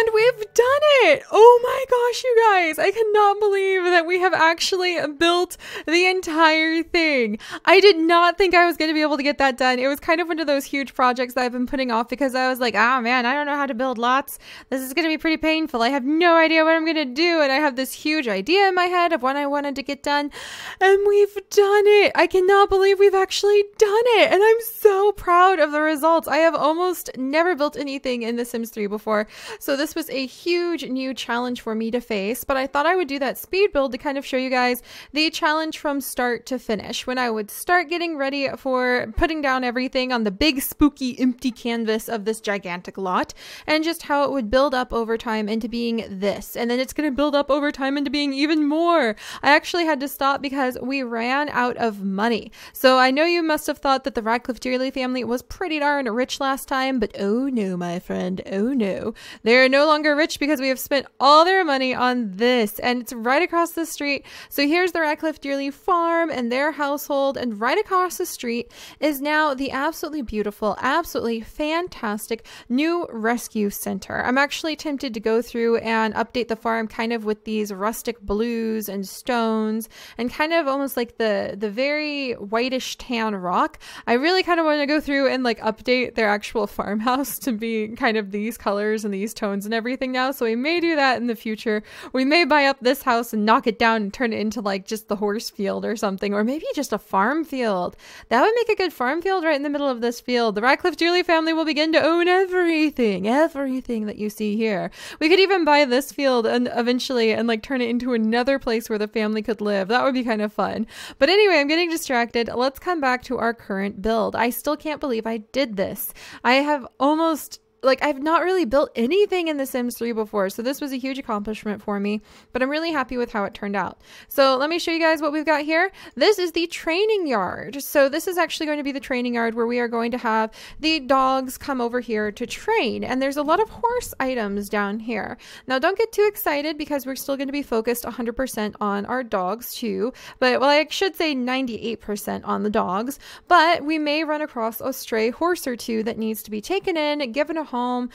And we've done it! Oh my gosh, you guys! I cannot believe that we have actually built the entire thing. I did not think I was going to be able to get that done. It was kind of one of those huge projects that I've been putting off because I was like, oh man, I don't know how to build lots. This is going to be pretty painful. I have no idea what I'm going to do. And I have this huge idea in my head of what I wanted to get done. And we've done it. I cannot believe we've actually done it. And I'm so proud of the results. I have almost never built anything in The Sims 3 before. So this was a huge new challenge for me to face, but I thought I would do that speed build to kind of show you guys the challenge from start to finish, when I would start getting ready for putting down everything on the big spooky empty canvas of this gigantic lot, and just how it would build up over time into being this, and then it's going to build up over time into being even more. I actually had to stop because we ran out of money. So I know you must have thought that the Radcliffe Dearly family was pretty darn rich last time, but oh no, my friend, oh no. They're no longer rich because we have spent all their money on this, and it's right across the street. So here's the Radcliffe Dearly farm and their household, and right across the street is now the absolutely beautiful, absolutely fantastic new rescue center. I'm actually tempted to go through and update the farm kind of with these rustic blues and stones and kind of almost like the very whitish tan rock. I really kind of want to go through and like update their actual farmhouse to be kind of these colors and these tones and everything now. So we may do that in the future. We may buy up this house and knock it down and turn it into like just the horse field or something, or maybe just a farm field. That would make a good farm field right in the middle of this field. The Radcliffe Dearly family will begin to own everything that you see here. We could even buy this field and eventually and like turn it into another place where the family could live. That would be kind of fun. But anyway, I'm getting distracted. Let's come back to our current build. I still can't believe I did this. I have almost I've not really built anything in The Sims 3 before, so this was a huge accomplishment for me, but I'm really happy with how it turned out. So let me show you guys what we've got here. This is the training yard. So this is actually going to be the training yard where we are going to have the dogs come over here to train, and there's a lot of horse items down here. Now don't get too excited because we're still going to be focused 100% on our dogs too, but well, I should say 98% on the dogs, but we may run across a stray horse or two that needs to be taken in, given a home,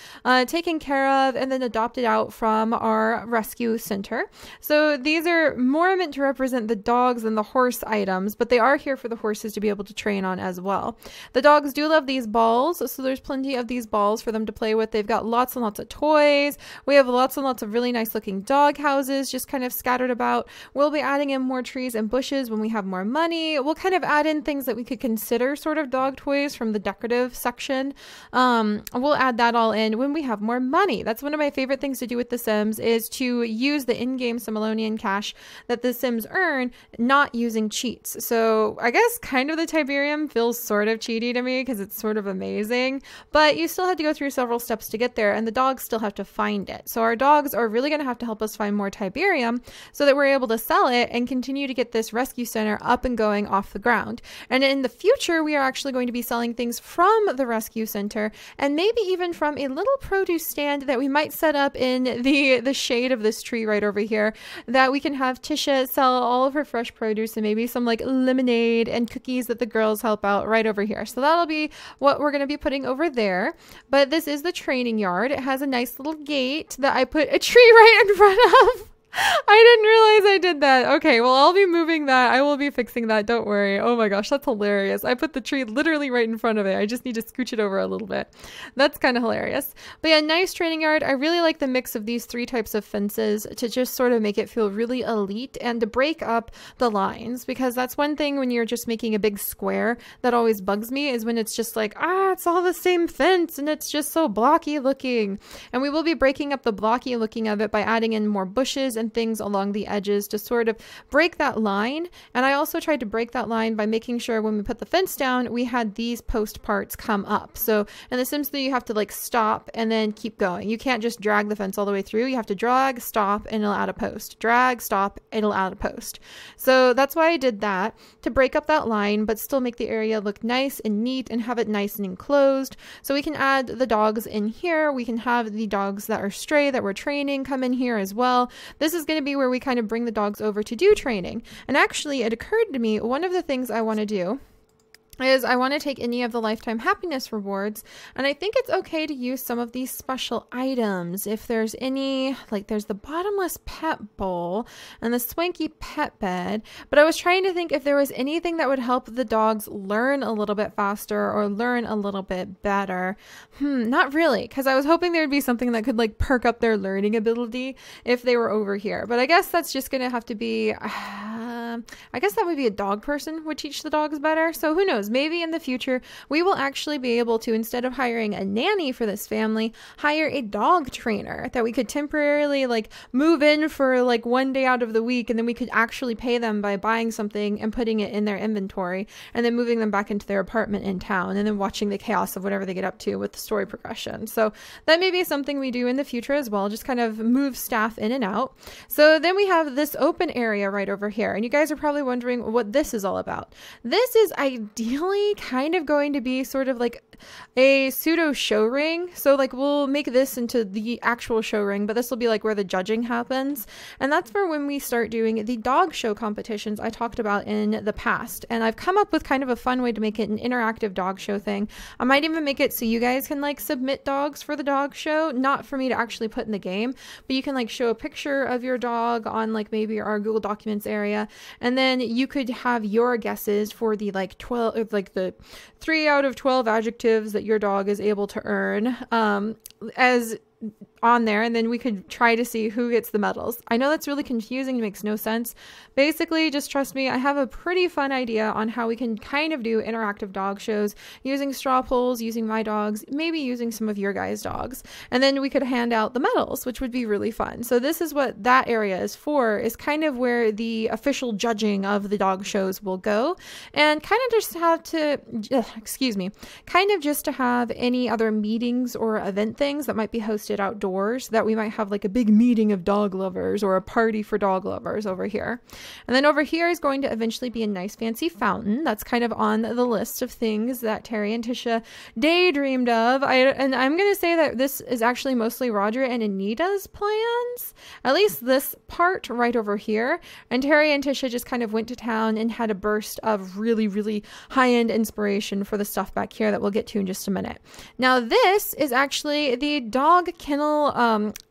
taken care of, and then adopted out from our rescue center. So these are more meant to represent the dogs than the horse items, but they are here for the horses to be able to train on as well. The dogs do love these balls, so there's plenty of these balls for them to play with. They've got lots and lots of toys. We have lots and lots of really nice looking dog houses just kind of scattered about. We'll be adding in more trees and bushes when we have more money. We'll kind of add in things that we could consider sort of dog toys from the decorative section. We'll add that all in when we have more money. That's one of my favorite things to do with The Sims, is to use the in-game Similonian cash that The Sims earn, not using cheats. So I guess kind of the Tiberium feels sort of cheaty to me because it's sort of amazing, but you still have to go through several steps to get there, and the dogs still have to find it. So our dogs are really going to have to help us find more Tiberium so that we're able to sell it and continue to get this rescue center up and going off the ground. And in the future, we are actually going to be selling things from the rescue center, and maybe even from a little produce stand that we might set up in the shade of this tree right over here, that we can have Tisha sell all of her fresh produce and maybe some like lemonade and cookies that the girls help out right over here. So that'll be what we're going to be putting over there. But this is the training yard. It has a nice little gate that I put a tree right in front of. I didn't realize I did that. Okay, well, I'll be moving that. I will be fixing that. Don't worry. Oh my gosh, that's hilarious. I put the tree literally right in front of it. I just need to scooch it over a little bit. That's kind of hilarious. But yeah, nice training yard. I really like the mix of these three types of fences to just sort of make it feel really elite and to break up the lines, because that's one thing when you're just making a big square that always bugs me, is when it's just like, it's all the same fence and it's just so blocky looking. And we will be breaking up the blocky looking of it by adding in more bushes and things along the edges to sort of break that line. And I also tried to break that line by making sure when we put the fence down, we had these post parts come up. So in The Sims 3, you have to like stop and then keep going. You can't just drag the fence all the way through. You have to drag, stop, and it'll add a post. Drag, stop, it'll add a post. So that's why I did that, to break up that line, but still make the area look nice and neat and have it nice and enclosed. So we can add the dogs in here. We can have the dogs that are stray that we're training come in here as well. This is going to be where we kind of bring the dogs over to do training. And actually, it occurred to me, one of the things I want to do is I want to take any of the lifetime happiness rewards, and I think it's okay to use some of these special items. If there's any, like there's the bottomless pet bowl and the swanky pet bed, but I was trying to think if there was anything that would help the dogs learn a little bit faster or learn a little bit better. Not really, because I was hoping there would be something that could like perk up their learning ability if they were over here, but I guess that's just going to have to be, I guess that would be a dog person would teach the dogs better. So who knows? Maybe in the future, we will actually be able to, instead of hiring a nanny for this family, hire a dog trainer that we could temporarily like move in for like one day out of the week. And then we could actually pay them by buying something and putting it in their inventory and then moving them back into their apartment in town and then watching the chaos of whatever they get up to with the story progression. So that may be something we do in the future as well, just kind of move staff in and out. So then we have this open area right over here. And you guys are probably wondering what this is all about. This is ideally kind of going to be sort of like a pseudo show ring. So like we'll make this into the actual show ring, but this will be like where the judging happens. And that's for when we start doing the dog show competitions I talked about in the past. And I've come up with kind of a fun way to make it an interactive dog show thing. I might even make it so you guys can like submit dogs for the dog show, not for me to actually put in the game, but you can like show a picture of your dog on like maybe our Google Documents area. And then you could have your guesses for the like 12, like the 3 out of 12 adjectives that your dog is able to earn as on there, and then we could try to see who gets the medals. I know that's really confusing, it makes no sense. Basically, just trust me, I have a pretty fun idea on how we can kind of do interactive dog shows using straw polls, using my dogs, maybe using some of your guys' dogs, and then we could hand out the medals, which would be really fun. So this is what that area is for, is kind of where the official judging of the dog shows will go, and kind of just have to, kind of just to have any other meetings or event things that might be hosted outdoors, that we might have like a big meeting of dog lovers or a party for dog lovers over here. And then over here is going to eventually be a nice fancy fountain. That's kind of on the list of things that Terry and Tisha daydreamed of. And I'm going to say that this is actually mostly Roger and Anita's plans, at least this part right over here. And Terry and Tisha just kind of went to town and had a burst of really, really high-end inspiration for the stuff back here that we'll get to in just a minute. Now this is actually the dog kennel,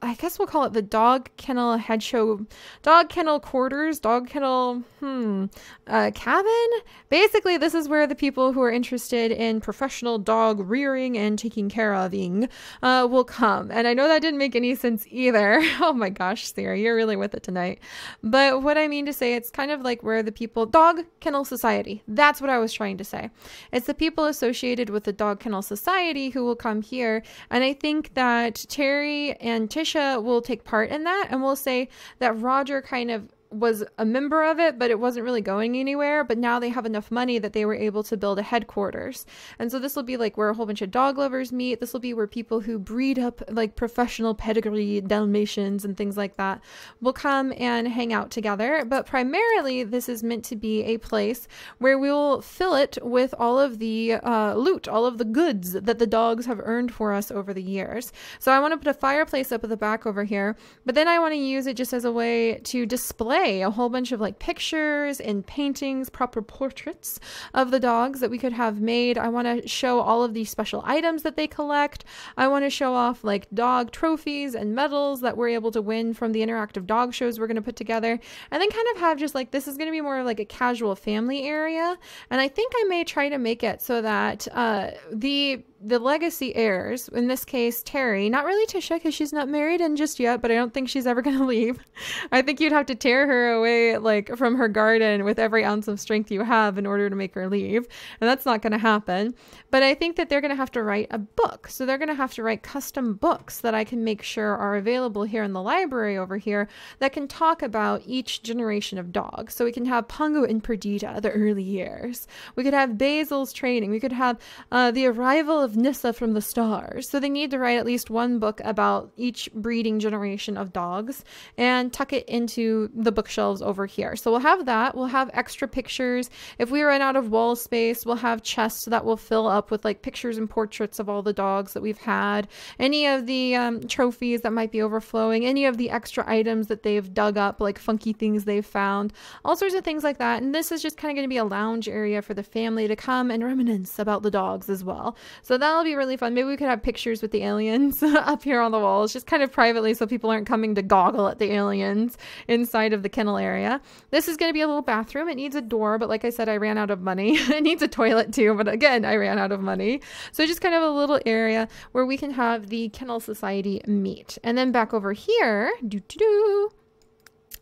I guess we'll call it the dog kennel head show, dog kennel quarters, dog kennel, cabin. Basically, this is where the people who are interested in professional dog rearing and taking care of-ing will come. And I know that didn't make any sense either. Oh my gosh, Seri, you're really with it tonight. But what I mean to say, it's kind of like where the people, dog kennel society, that's what I was trying to say. It's the people associated with the dog kennel society who will come here. And I think that Terry and Tisha will take part in that, and we'll say that Roger kind of was a member of it, but it wasn't really going anywhere. But now they have enough money that they were able to build a headquarters. And so this will be like where a whole bunch of dog lovers meet. This will be where people who breed up like professional pedigree Dalmatians and things like that will come and hang out together. But primarily this is meant to be a place where we will fill it with all of the loot, all of the goods that the dogs have earned for us over the years. So I want to put a fireplace up at the back over here, but then I want to use it just as a way to display a whole bunch of like pictures and paintings, proper portraits of the dogs that we could have made. I want to show all of these special items that they collect. I want to show off like dog trophies and medals that we're able to win from the interactive dog shows we're going to put together. And then kind of have just like, this is going to be more like a casual family area. And I think I may try to make it so that the legacy heirs, in this case Terry, not really Tisha because she's not married and just yet, but I don't think she's ever going to leave. I think you'd have to tear her away like from her garden with every ounce of strength you have in order to make her leave, and that's not going to happen. But I think that they're going to have to write a book, so they're going to have to write custom books that I can make sure are available here in the library over here that can talk about each generation of dogs. So we can have Pongo and Perdita, the early years. We could have Basil's training. We could have the arrival of of Nissa from the stars. So they need to write at least one book about each breeding generation of dogs and tuck it into the bookshelves over here. So we'll have that. We'll have extra pictures. If we run out of wall space, we'll have chests that will fill up with like pictures and portraits of all the dogs that we've had, any of the trophies that might be overflowing, any of the extra items that they've dug up, like funky things they've found, all sorts of things like that. And this is just kind of going to be a lounge area for the family to come and reminisce about the dogs as well. So that'll be really fun. Maybe we could have pictures with the aliens up here on the walls, just kind of privately, so people aren't coming to goggle at the aliens inside of the kennel area. This is going to be a little bathroom. It needs a door, but like I said, I ran out of money. It needs a toilet too, but again, I ran out of money. So just kind of a little area where we can have the Kennel Society meet. And then back over here,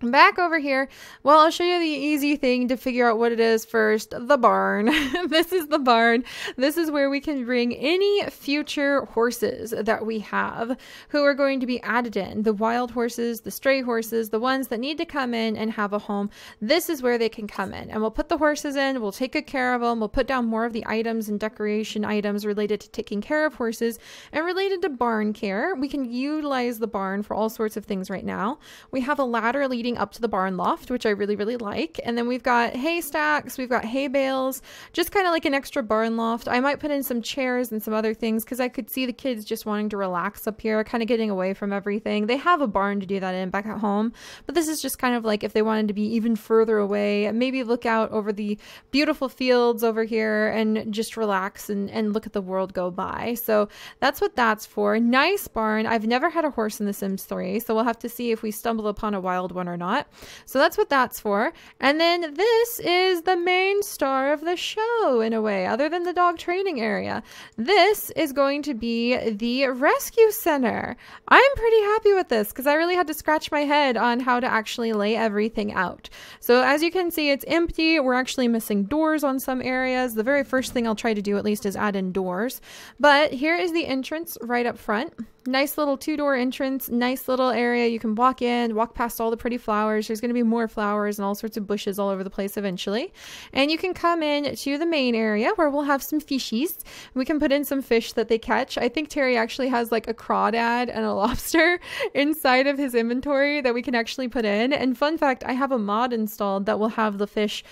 back over here, well, I'll show you the easy thing to figure out what it is first. The barn. This is the barn. This is where we can bring any future horses that we have who are going to be added in. The wild horses, the stray horses, the ones that need to come in and have a home. This is where they can come in. And we'll put the horses in. We'll take good care of them. We'll put down more of the items and decoration items related to taking care of horses and related to barn care. We can utilize the barn for all sorts of things right now. We have a ladder leading up to the barn loft, which I really, really like. And then we've got hay stacks, we've got hay bales, just kind of like an extra barn loft. I might put in some chairs and some other things because I could see the kids just wanting to relax up here, kind of getting away from everything. They have a barn to do that in back at home, but this is just kind of like if they wanted to be even further away, maybe look out over the beautiful fields over here and just relax and look at the world go by. So that's what that's for. Nice barn. I've never had a horse in The Sims 3, so we'll have to see if we stumble upon a wild one or not. So that's what that's for. And then this is the main star of the show in a way, other than the dog training area. This is going to be the rescue center. I'm pretty happy with this because I really had to scratch my head on how to actually lay everything out. So as you can see, it's empty. We're actually missing doors on some areas. The very first thing I'll try to do at least is add in doors. But here is the entrance right up front. Nice little two-door entrance, nice little area. You can walk in, walk past all the pretty flowers. There's going to be more flowers and all sorts of bushes all over the place eventually. And you can come in to the main area where we'll have some fishies. We can put in some fish that they catch. I think Terry actually has like a crawdad and a lobster inside of his inventory that we can actually put in. And fun fact, I have a mod installed that will have the fish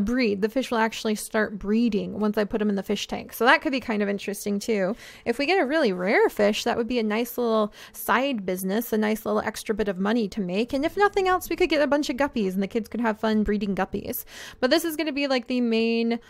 breed. The fish will actually start breeding once I put them in the fish tank. So that could be kind of interesting too. If we get a really rare fish, that would be a nice little side business, a nice little extra bit of money to make. And if nothing else, we could get a bunch of guppies and the kids could have fun breeding guppies. But this is going to be like the main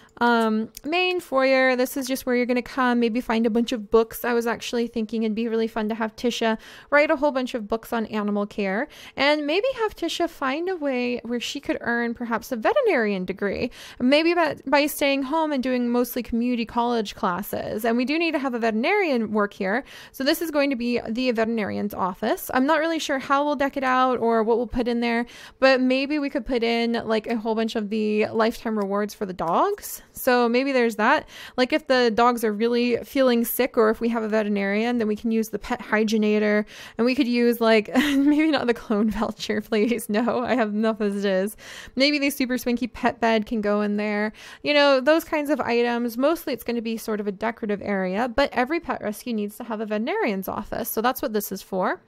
foyer. This is just where you're going to come, maybe find a bunch of books. I was actually thinking it'd be really fun to have Tisha write a whole bunch of books on animal care and maybe have Tisha find a way where she could earn perhaps a veterinarian degree, maybe by staying home and doing mostly community college classes. And we do need to have a veterinarian work here. So this is going to be the veterinarian's office. I'm not really sure how we'll deck it out or what we'll put in there, but maybe we could put in like a whole bunch of the lifetime rewards for the dogs. So maybe there's that. Like if the dogs are really feeling sick or if we have a veterinarian, then we can use the pet hygienator and we could use like, maybe not the clone voucher, please. No, I have enough as it is. Maybe the super swanky pet bed can go in there. You know, those kinds of items. Mostly it's going to be sort of a decorative area, but every pet rescue needs to have a veterinarian's office. So that's what this is for.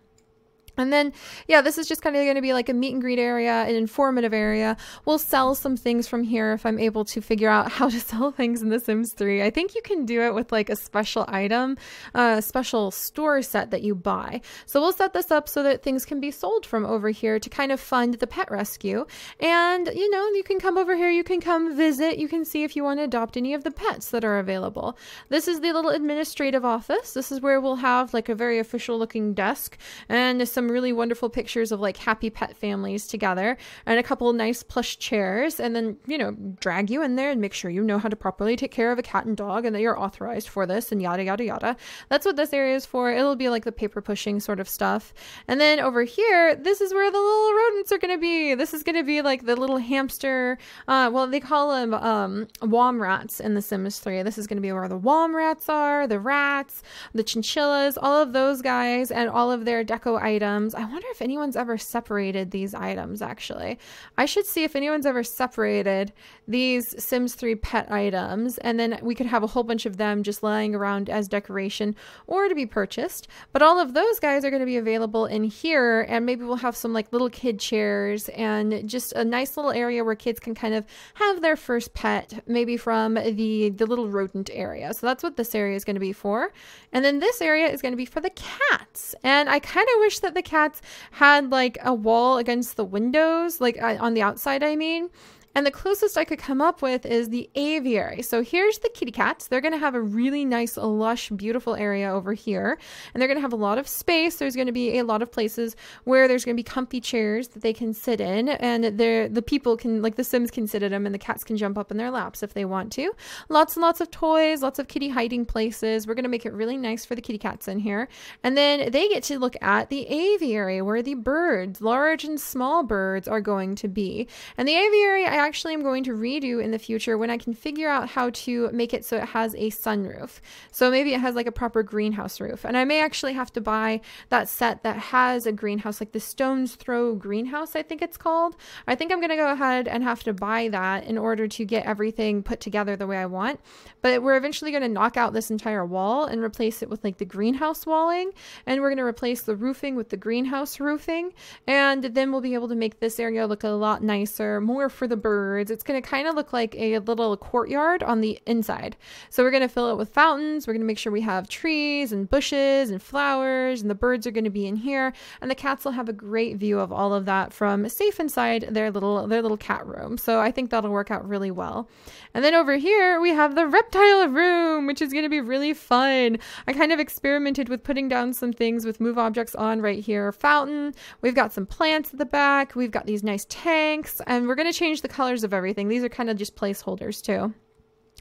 And then, yeah, this is just kind of going to be like a meet and greet area, an informative area. We'll sell some things from here if I'm able to figure out how to sell things in The Sims 3. I think you can do it with like a special item, a special store set that you buy. So we'll set this up so that things can be sold from over here to kind of fund the pet rescue. And, you know, you can come over here, you can come visit, you can see if you want to adopt any of the pets that are available. This is the little administrative office. This is where we'll have like a very official looking desk and some really wonderful pictures of like happy pet families together and a couple nice plush chairs, and then, you know, drag you in there and make sure you know how to properly take care of a cat and dog and that you're authorized for this and yada yada yada. That's what this area is for. It'll be like the paper pushing sort of stuff. And then over here, this is where the little rodents are going to be. This is going to be like the little hamster, well, they call them wom rats in The Sims 3. This is going to be where the wom rats are, the rats, the chinchillas, all of those guys and all of their deco items. items. I wonder if anyone's ever separated these items, actually. I should see if anyone's ever separated these Sims 3 pet items, and then we could have a whole bunch of them just lying around as decoration or to be purchased. But all of those guys are going to be available in here, and maybe we'll have some like little kid chairs and just a nice little area where kids can kind of have their first pet, maybe from the little rodent area. So that's what this area is going to be for. And then this area is going to be for the cats. And I kind of wish that the cats had like a wall against the windows, like on the outside, I mean. And the closest I could come up with is the aviary. So here's the kitty cats. They're going to have a really nice, lush, beautiful area over here. And they're going to have a lot of space. There's going to be a lot of places where there's going to be comfy chairs that they can sit in. And the people can, like the Sims can sit in them, and the cats can jump up in their laps if they want to. Lots and lots of toys, lots of kitty hiding places. We're going to make it really nice for the kitty cats in here. And then they get to look at the aviary where the birds, large and small birds, are going to be. And the aviary, I actually am going to redo in the future when I can figure out how to make it so it has a sunroof. So maybe it has like a proper greenhouse roof. And I may actually have to buy that set that has a greenhouse, like the Stone's Throw greenhouse, I think it's called. I think I'm going to go ahead and have to buy that in order to get everything put together the way I want. But we're eventually going to knock out this entire wall and replace it with like the greenhouse walling. And we're going to replace the roofing with the greenhouse roofing. And then we'll be able to make this area look a lot nicer, more for the birds. It's going to kind of look like a little courtyard on the inside. So we're going to fill it with fountains. We're going to make sure we have trees and bushes and flowers, and the birds are going to be in here, and the cats will have a great view of all of that from safe inside their little cat room. So I think that'll work out really well. And then over here we have the reptile room, which is going to be really fun. I kind of experimented with putting down some things with move objects on right here. Fountain. We've got some plants at the back. We've got these nice tanks, and we're going to change the colors of everything. These are kind of just placeholders too.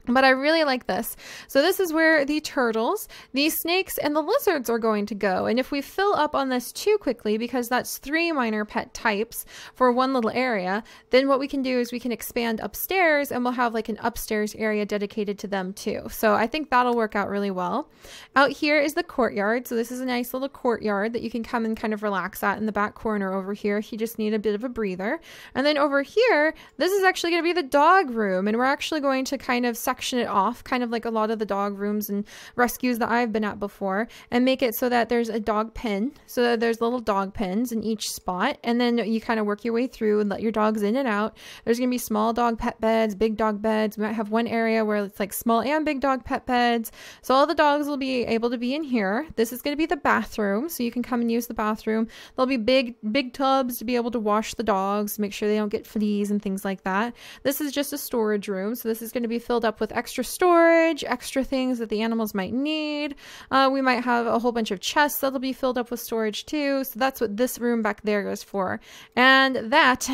But I really like this. So this is where the turtles, the snakes, and the lizards are going to go. And if we fill up on this too quickly, because that's 3 minor pet types for one little area, then what we can do is we can expand upstairs, and we'll have like an upstairs area dedicated to them too. So I think that'll work out really well. Out here is the courtyard. So this is a nice little courtyard that you can come and kind of relax at in the back corner over here if you just need a bit of a breather. And then over here, this is actually going to be the dog room. And we're actually going to kind of section it off, kind of like a lot of the dog rooms and rescues that I've been at before, and make it so that there's a dog pen, so that there's little dog pens in each spot, and then you kind of work your way through and let your dogs in and out. There's going to be small dog pet beds, big dog beds. We might have one area where it's like small and big dog pet beds, so all the dogs will be able to be in here. This is going to be the bathroom, so you can come and use the bathroom. There'll be big tubs to be able to wash the dogs, make sure they don't get fleas and things like that. This is just a storage room, so this is going to be filled up with extra storage, extra things that the animals might need. We might have a whole bunch of chests that'll be filled up with storage too. So that's what this room back there is for. And that,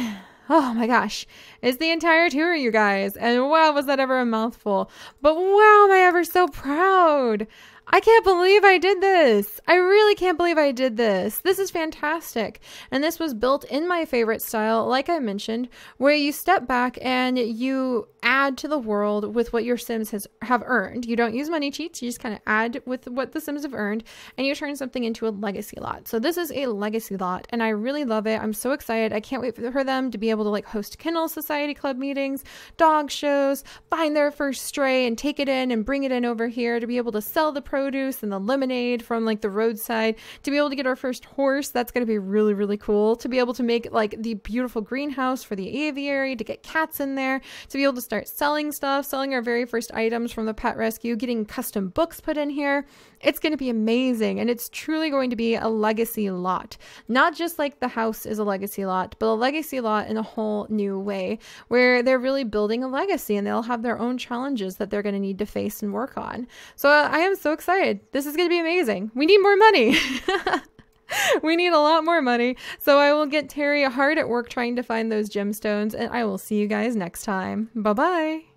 oh my gosh, is the entire tour, you guys. And wow, was that ever a mouthful. But wow, am I ever so proud. I can't believe I did this. I really can't believe I did this. This is fantastic. And this was built in my favorite style, like I mentioned, where you step back and you add to the world with what your Sims have earned. You don't use money cheats. You just kind of add with what the Sims have earned, and you turn something into a legacy lot. So this is a legacy lot, and I really love it. I'm so excited. I can't wait for them to be able to like host Kennel Society Club meetings, dog shows, find their first stray and take it in and bring it in over here, to be able to sell the produce and the lemonade from like the roadside, to be able to get our first horse. That's going to be really, really cool. To be able to make like the beautiful greenhouse for the aviary, to get cats in there, to be able to start selling stuff, selling our very first items from the pet rescue, getting custom books put in here. It's going to be amazing, and it's truly going to be a legacy lot. Not just like the house is a legacy lot, but a legacy lot in a whole new way, where they're really building a legacy, and they'll have their own challenges that they're going to need to face and work on. So I am so excited. This is going to be amazing. We need more money. We need a lot more money. So I will get Terry hard at work trying to find those gemstones, and I will see you guys next time. Bye-bye.